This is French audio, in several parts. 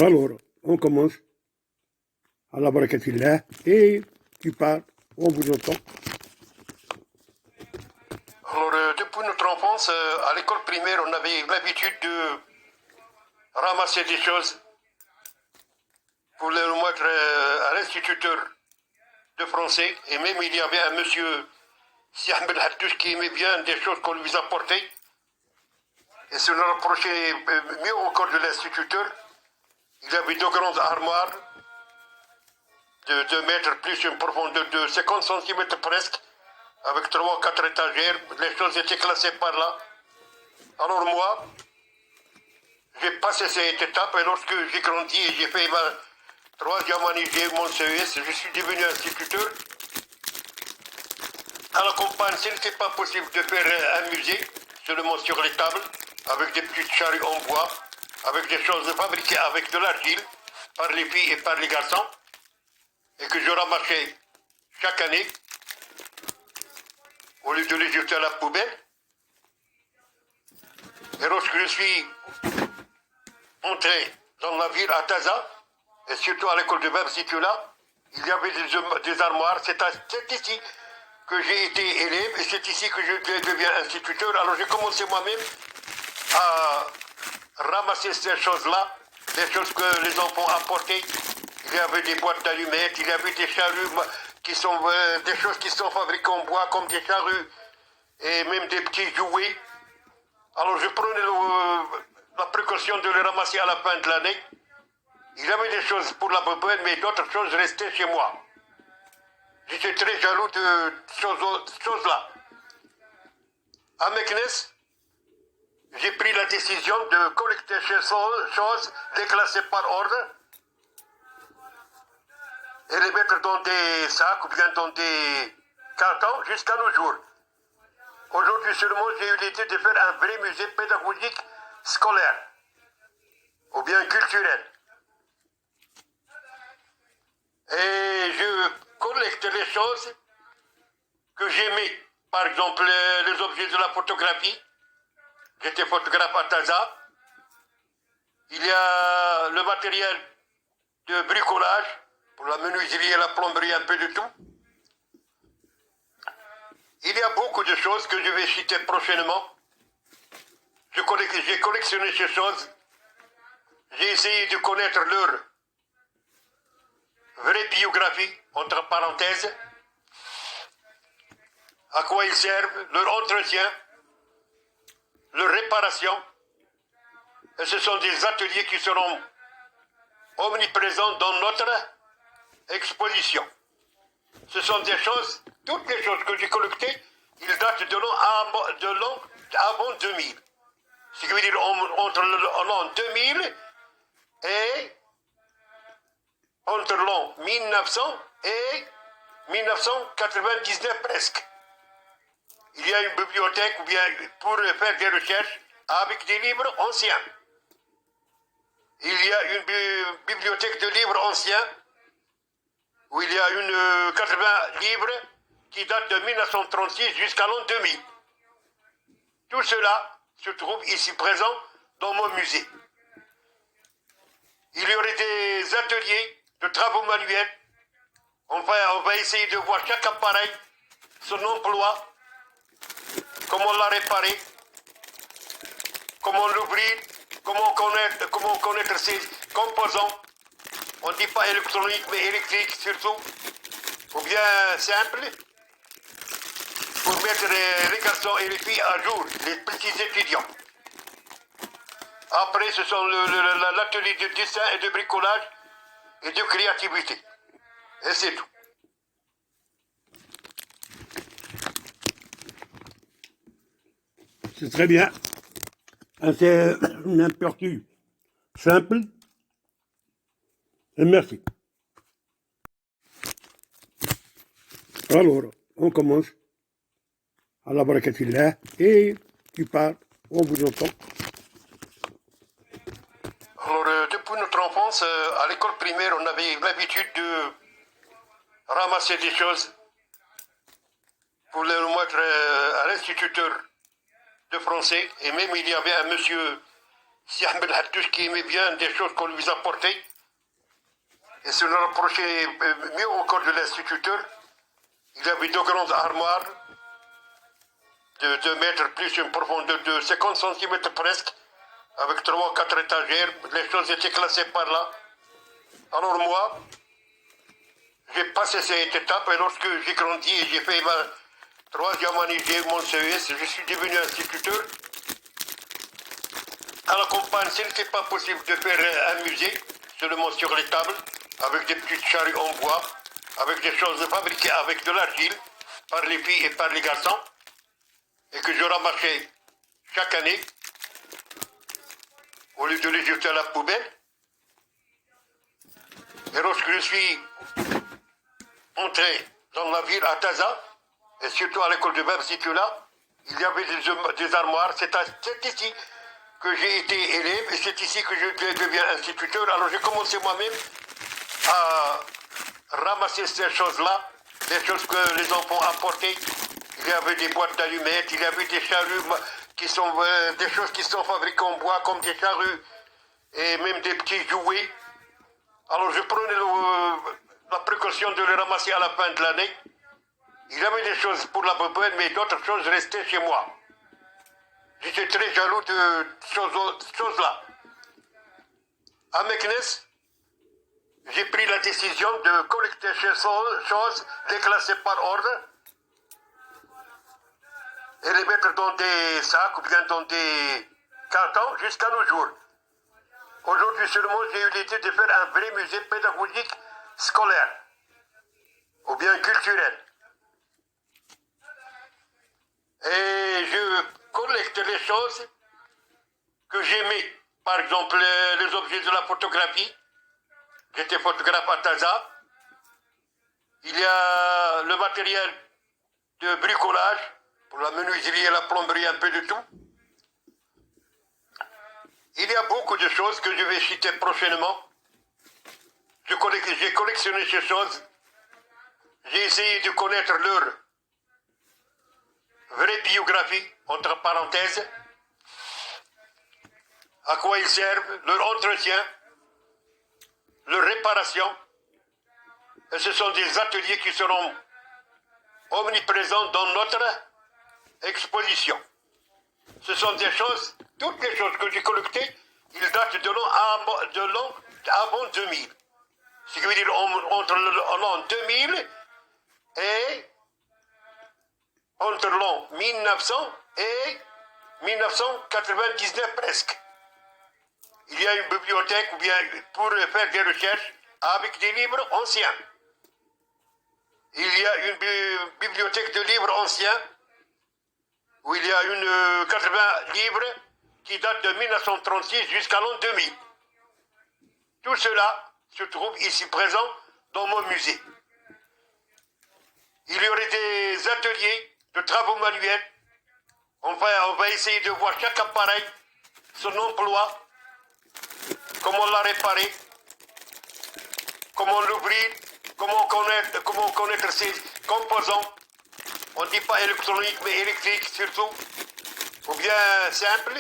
Alors, on commence. Allah barakatillah. Et tu parles, on vous entend. Alors, depuis notre enfance, à l'école primaire, on avait l'habitude de ramasser des choses pour les remettre à l'instituteur de français. Et même il y avait un monsieur, Si Ahmed Hattouch, qui aimait bien des choses qu'on lui apportait. Et se nous rapprochait mieux encore de l'instituteur. Il avait deux grandes armoires de 2 mètres plus une profondeur de 50 cm presque, avec 3 ou 4 étagères. Les choses étaient classées par là. Alors moi, j'ai passé cette étape et lorsque j'ai grandi et j'ai fait ma 3e année, j'ai eu mon CES, je suis devenu instituteur. À la campagne, ce n'était pas possible de faire un musée seulement sur les tables, avec des petites charrues en bois, avec des choses fabriquées avec de l'argile, par les filles et par les garçons, et que je ramassais chaque année, au lieu de les jeter à la poubelle. Et lorsque je suis entré dans la ville à Taza, et surtout à l'école de Bab-Situla, il y avait des armoires. C'est ici que j'ai été élève et c'est ici que je deviens instituteur. Alors j'ai commencé moi-même à ramasser ces choses-là, des choses que les enfants apportaient. Il y avait des boîtes d'allumettes, il y avait des charrues qui sont des choses qui sont fabriquées en bois comme des charrues et même des petits jouets. Alors je prenais la précaution de les ramasser à la fin de l'année. Il y avait des choses pour la poubelle, mais d'autres choses restaient chez moi. J'étais très jaloux de ces choses-là. À Meknes, j'ai pris la décision de collecter ces choses, les classer par ordre, et les mettre dans des sacs ou bien dans des cartons jusqu'à nos jours. Aujourd'hui seulement, j'ai eu l'idée de faire un vrai musée pédagogique scolaire, ou bien culturel. Et je collecte les choses que j'aimais. Par exemple, les objets de la photographie. J'étais photographe à Taza. Il y a le matériel de bricolage, pour la menuiserie et la plomberie, un peu de tout. Il y a beaucoup de choses que je vais citer prochainement. J'ai collectionné ces choses. J'ai essayé de connaître leur vraie biographie, entre parenthèses, à quoi ils servent, leur entretien, leur réparation. Et ce sont des ateliers qui seront omniprésents dans notre exposition. Ce sont des choses, toutes les choses que j'ai collectées, ils datent de l'an avant 2000. Ce qui veut dire entre l'an 2000 et entre l'an 1900 et 1999 presque. Il y a une bibliothèque ou bien pour faire des recherches avec des livres anciens. Il y a une bibliothèque de livres anciens où il y a 80 livres qui datent de 1936 jusqu'à l'an 2000. Tout cela se trouve ici présent dans mon musée. Il y aurait des ateliers de travaux manuels. On va essayer de voir chaque appareil, son emploi, comment la réparer, comment l'ouvrir, comment connaître ses composants. On ne dit pas électronique, mais électrique surtout, ou bien simple, pour mettre les garçons et les filles à jour, les petits étudiants. Après, ce sont l'atelier de dessin et de bricolage et de créativité. Et c'est tout. C'est très bien. C'est une aperçu simple. Et merci. Alors, on commence. Allah barakatillah. Et tu parles, on vous entend. Alors, depuis notre enfance, à l'école primaire, on avait l'habitude de ramasser des choses pour les remettre à l'instituteur de français. Et même il y avait un monsieur, si Ahmed Hattouche qui aimait bien des choses qu'on lui apportait, et se nous rapprochait mieux encore de l'instituteur, il avait deux grandes armoires de 2 mètres plus une profondeur de 50 cm presque, avec 3 ou 4 étagères, les choses étaient classées par là. Alors moi, j'ai passé cette étape et lorsque j'ai grandi et j'ai fait ma troisième année, j'ai eu mon CES, je suis devenu instituteur. À la campagne, ce n'était pas possible de faire un musée seulement sur les tables, avec des petites charrues en bois, avec des choses fabriquées avec de l'argile, par les filles et par les garçons, et que je ramassais chaque année, au lieu de les jeter à la poubelle. Et lorsque je suis entré dans la ville à Taza, et surtout à l'école de Bab-Situla, il y avait des armoires. C'est ici que j'ai été élève et c'est ici que je deviens instituteur. Alors j'ai commencé moi-même à ramasser ces choses-là, des choses que les enfants apportaient. Il y avait des boîtes d'allumettes, il y avait des charrues qui sont des choses qui sont fabriquées en bois comme des charrues et même des petits jouets. Alors je prenais la précaution de les ramasser à la fin de l'année. Il y avait des choses pour la poubelle, mais d'autres choses restaient chez moi. J'étais très jaloux de ces choses-là. À Meknes, j'ai pris la décision de collecter ces choses, les classer par ordre, et les mettre dans des sacs ou bien dans des cartons jusqu'à nos jours. Aujourd'hui seulement, j'ai eu l'idée de faire un vrai musée pédagogique scolaire, ou bien culturel. Et je collecte les choses que j'aimais. Par exemple, les objets de la photographie. J'étais photographe à Taza. Il y a le matériel de bricolage, pour la menuiserie et la plomberie, un peu de tout. Il y a beaucoup de choses que je vais citer prochainement. J'ai collectionné ces choses. J'ai essayé de connaître leur vraie biographie, entre parenthèses, à quoi ils servent, leur entretien, leur réparation. Et ce sont des ateliers qui seront omniprésents dans notre exposition. Ce sont des choses, toutes les choses que j'ai collectées, ils datent de l'an avant 2000. Ce qui veut dire entre l'an 2000 et entre l'an 1900 et 1999 presque. Il y a une bibliothèque ou bien pour faire des recherches avec des livres anciens. Il y a une bibliothèque de livres anciens où il y a 80 livres qui datent de 1936 jusqu'à l'an 2000. Tout cela se trouve ici présent dans mon musée. Il y aurait des ateliers de travaux manuels. On va essayer de voir chaque appareil, son emploi, comment la réparer, comment l'ouvrir, comment connaître ses composants. On ne dit pas électronique, mais électrique surtout, ou bien simple,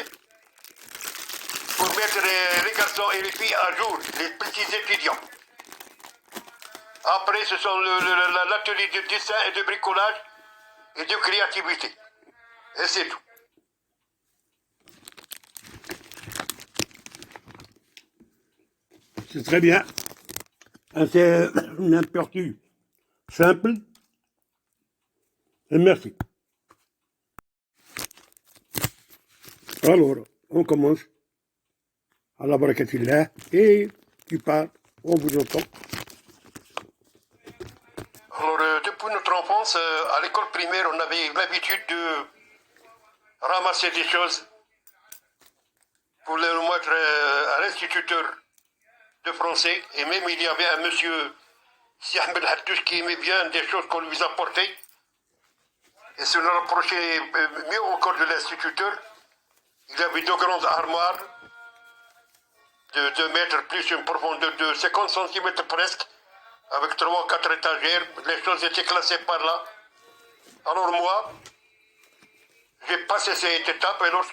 pour mettre les garçons et les filles à jour, les petits étudiants. Après, ce sont l'atelier de dessin et de bricolage et de créativité. Et c'est tout. C'est très bien. C'est une aperçu simple. Et merci. Alors, on commence. Allah barakatillah. Et tu parles, on vous entend. Alors, depuis notre enfance, à l'école primaire, on avait l'habitude de ramasser des choses pour les remettre à l'instituteur de français. Et même il y avait un monsieur, si Ahmed Hattouche, qui aimait bien des choses qu'on lui apportait. Et se nous rapprochait mieux encore de l'instituteur. Il avait deux grandes armoires de 2 mètres plus une profondeur de 50 cm presque, avec 3 ou 4 étagères. Les choses étaient classées par là. Alors moi, j'ai passé cette étape et lorsque